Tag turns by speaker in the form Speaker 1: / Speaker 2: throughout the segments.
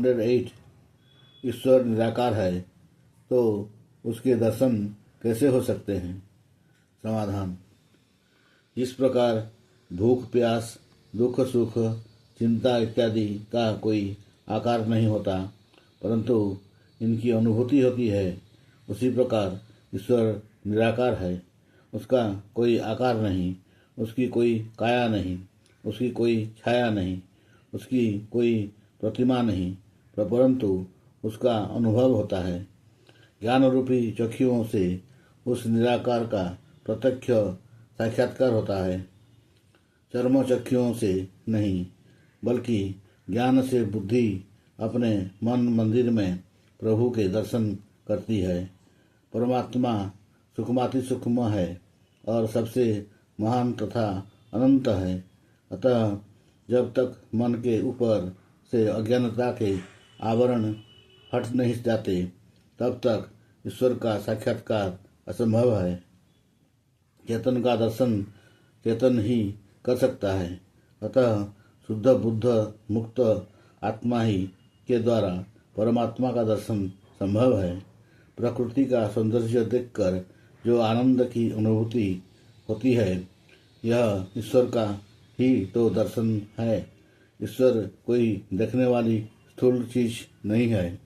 Speaker 1: 208 ईश्वर निराकार है तो उसके दर्शन कैसे हो सकते हैं? समाधान: इस प्रकार भूख प्यास दुख सुख चिंता इत्यादि का कोई आकार नहीं होता, परंतु इनकी अनुभूति होती है, उसी प्रकार ईश्वर निराकार है। उसका कोई आकार नहीं, उसकी कोई काया नहीं, उसकी कोई छाया नहीं, उसकी कोई प्रतिमा नहीं, परंतु उसका अनुभव होता है। ज्ञान रूपी चक्षुओं से उस निराकार का प्रत्यक्ष साक्षात्कार होता है। चर्म चक्षुओं से नहीं, बल्कि ज्ञान से बुद्धि अपने मन मंदिर में प्रभु के दर्शन करती है। परमात्मा सूक्ष्माति सूक्ष्म है और सबसे महान तथा अनंत है। अतः जब तक मन के ऊपर से अज्ञानता के आवरण हट नहीं जाते, तब तक ईश्वर का साक्षात्कार असंभव है। चेतन का दर्शन चेतन ही कर सकता है। अतः शुद्ध बुद्ध मुक्त आत्मा ही के द्वारा परमात्मा का दर्शन संभव है। प्रकृति का सौंदर्य देखकर जो आनंद की अनुभूति होती है, यह ईश्वर का ही तो दर्शन है। ईश्वर कोई देखने वाली स्थूल चीज नहीं है।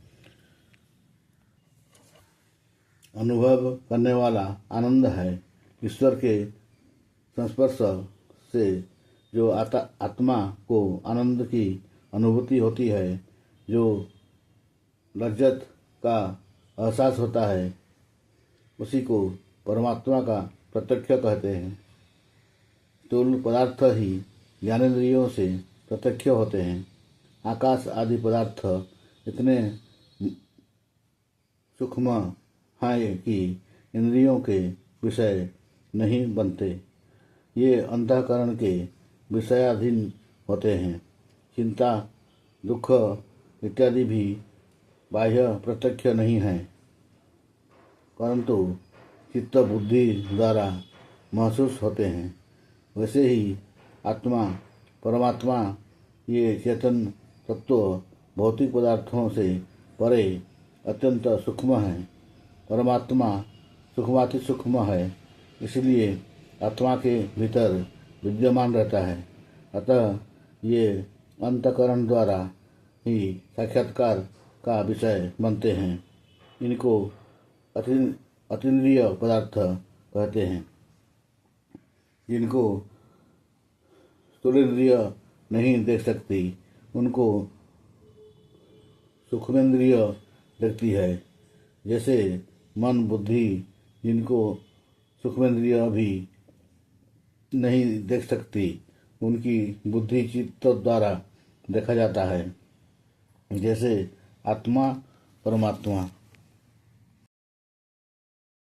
Speaker 1: अनुभव करने वाला आनंद है। ईश्वर के संस्पर्श से जो आत्मा को आनंद की अनुभूति होती है, जो लज्जत का एहसास होता है, उसी को परमात्मा का प्रत्यक्ष कहते हैं। स्थूल पदार्थ ही ज्ञानेंद्रियों से प्रत्यक्ष होते हैं। आकाश आदि पदार्थ इतने सूक्ष्म हैं कि इंद्रियों के विषय नहीं बनते। ये अंतःकरण के विषयाधीन होते हैं। चिंता दुख इत्यादि भी बाह्य प्रत्यक्ष नहीं है, परंतु चित्त बुद्धि द्वारा महसूस होते हैं। वैसे ही आत्मा परमात्मा ये चेतन तत्व भौतिक पदार्थों से परे अत्यंत सूक्ष्म है। परमात्मा सूक्ष्माति सूक्ष्म है, इसलिए आत्मा के भीतर विद्यमान रहता है। अतः ये अंतःकरण द्वारा ही साक्षात्कार का विषय बनते हैं। इनको अतीन्द्रिय पदार्थ कहते हैं, जिनको स्थूलेंद्रिय नहीं देख सकती, उनको सूक्ष्मेंद्रिय देखती है। जैसे मन बुद्धि जिनको सूक्ष्मेंद्रिय भी नहीं देख सकती, उनकी बुद्धि चित्त द्वारा देखा जाता है। जैसे आत्मा परमात्मा।